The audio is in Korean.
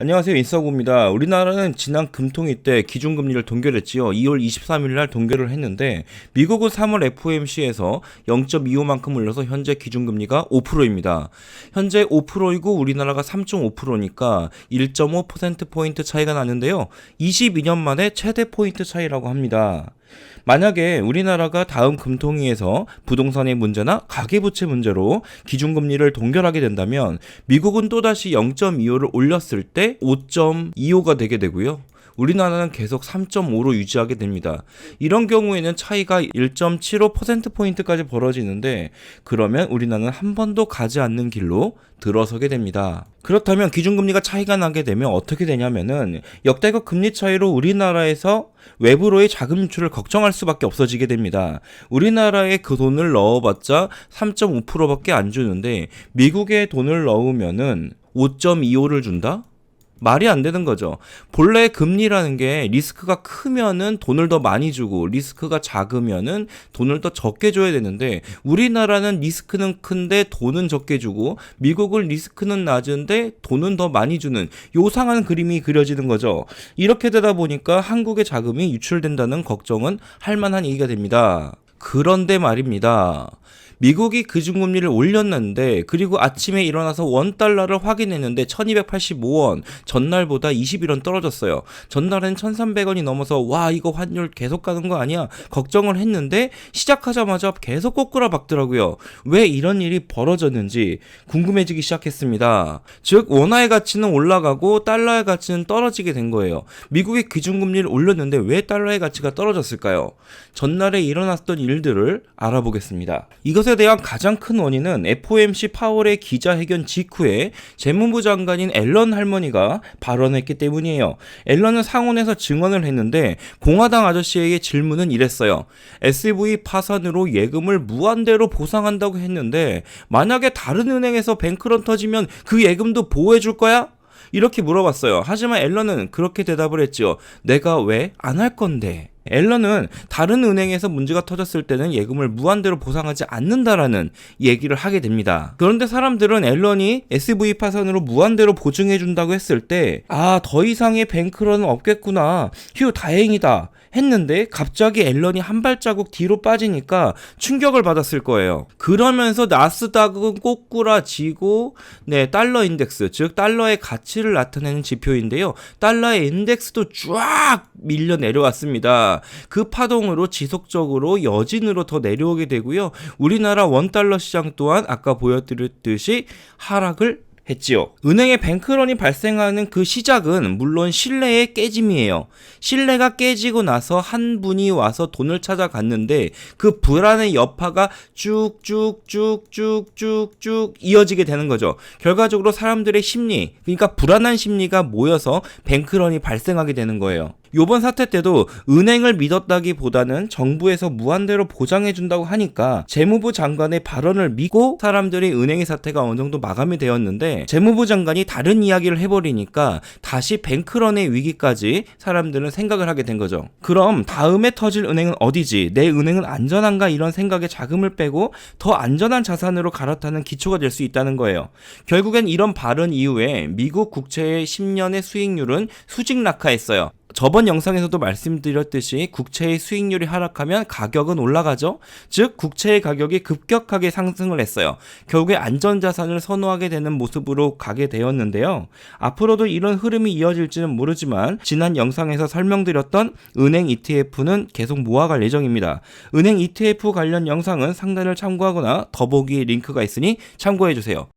안녕하세요, 인싸구입니다. 우리나라는 지난 금통위 때 기준금리를 동결했지요. 2월 23일 날 동결을 했는데 미국은 3월 FOMC에서 0.25만큼 올려서 현재 기준금리가 5%입니다. 현재 5%이고 우리나라가 3.5%니까 1.5%포인트 차이가 나는데요. 22년 만에 최대 포인트 차이라고 합니다. 만약에 우리나라가 다음 금통위에서 부동산의 문제나 가계부채 문제로 기준금리를 동결하게 된다면 미국은 또다시 0.25를 올렸을 때 5.25가 되게 되고요. 우리나라는 계속 3.5로 유지하게 됩니다. 이런 경우에는 차이가 1.75%포인트까지 벌어지는데 그러면 우리나라는 한 번도 가지 않는 길로 들어서게 됩니다. 그렇다면 기준금리가 차이가 나게 되면 어떻게 되냐면은 역대급 금리 차이로 우리나라에서 외부로의 자금 유출을 걱정할 수밖에 없어지게 됩니다. 우리나라에 그 돈을 넣어봤자 3.5%밖에 안 주는데 미국에 돈을 넣으면은 5.25를 준다? 말이 안 되는 거죠. 본래 금리라는 게 리스크가 크면은 돈을 더 많이 주고 리스크가 작으면은 돈을 더 적게 줘야 되는데 우리나라는 리스크는 큰데 돈은 적게 주고 미국은 리스크는 낮은데 돈은 더 많이 주는 요상한 그림이 그려지는 거죠. 이렇게 되다 보니까 한국의 자금이 유출된다는 걱정은 할 만한 얘기가 됩니다. 그런데 말입니다. 미국이 기준금리를 올렸는데 그리고 아침에 일어나서 원달러를 확인했는데 1285원 전날보다 21원 떨어졌어요. 전날엔 1300원이 넘어서 와 이거 환율 계속 가는 거 아니야 걱정을 했는데 시작하자마자 계속 꼬꾸라 박더라고요. 왜 이런 일이 벌어졌는지 궁금해지기 시작했습니다. 즉 원화의 가치는 올라가고 달러의 가치는 떨어지게 된 거예요. 미국이 기준금리를 올렸는데 왜 달러의 가치가 떨어졌을까요? 전날에 일어났던 일들을 알아보겠습니다. 이것에 대한 가장 큰 원인은 FOMC 파월의 기자회견 직후에 재무부 장관인 앨런 할머니가 발언했기 때문이에요. 앨런은 상원에서 증언을 했는데 공화당 아저씨에게 질문은 이랬어요. SV 파산으로 예금을 무한대로 보상한다고 했는데 만약에 다른 은행에서 뱅크런 터지면 그 예금도 보호해 줄 거야? 이렇게 물어봤어요. 하지만 앨런은 그렇게 대답을 했지요. 내가 왜 안 할 건데. 앨런은 다른 은행에서 문제가 터졌을 때는 예금을 무한대로 보상하지 않는다라는 얘기를 하게 됩니다. 그런데 사람들은 앨런이 SV 파산으로 무한대로 보증해준다고 했을 때 더 이상의 뱅크런은 없겠구나. 휴 다행이다. 했는데 갑자기 앨런이 한 발자국 뒤로 빠지니까 충격을 받았을 거예요. 그러면서 나스닥은 꼬꾸라지고 달러 인덱스 즉 달러의 가치를 나타내는 지표인데요. 달러의 인덱스도 쫙 밀려 내려왔습니다. 그 파동으로 지속적으로 여진으로 더 내려오게 되고요. 우리나라 원달러 시장 또한 아까 보여드렸듯이 하락을 했지요. 은행의 뱅크런이 발생하는 그 시작은 물론 신뢰의 깨짐이에요. 신뢰가 깨지고 나서 한 분이 와서 돈을 찾아갔는데 그 불안의 여파가 쭉쭉쭉쭉쭉쭉 이어지게 되는 거죠. 결과적으로 사람들의 심리, 그러니까 불안한 심리가 모여서 뱅크런이 발생하게 되는 거예요. 요번 사태 때도 은행을 믿었다기보다는 정부에서 무한대로 보장해준다고 하니까 재무부 장관의 발언을 믿고 사람들이 은행의 사태가 어느 정도 마감이 되었는데 재무부 장관이 다른 이야기를 해버리니까 다시 뱅크런의 위기까지 사람들은 생각을 하게 된 거죠. 그럼 다음에 터질 은행은 어디지? 내 은행은 안전한가? 이런 생각에 자금을 빼고 더 안전한 자산으로 갈아타는 기초가 될 수 있다는 거예요. 결국엔 이런 발언 이후에 미국 국채의 10년의 수익률은 수직 낙하했어요. 저번 영상에서도 말씀드렸듯이 국채의 수익률이 하락하면 가격은 올라가죠. 즉 국채의 가격이 급격하게 상승을 했어요. 결국에 안전자산을 선호하게 되는 모습으로 가게 되었는데요. 앞으로도 이런 흐름이 이어질지는 모르지만 지난 영상에서 설명드렸던 은행 ETF는 계속 모아갈 예정입니다. 은행 ETF 관련 영상은 상단을 참고하거나 더보기 링크가 있으니 참고해주세요.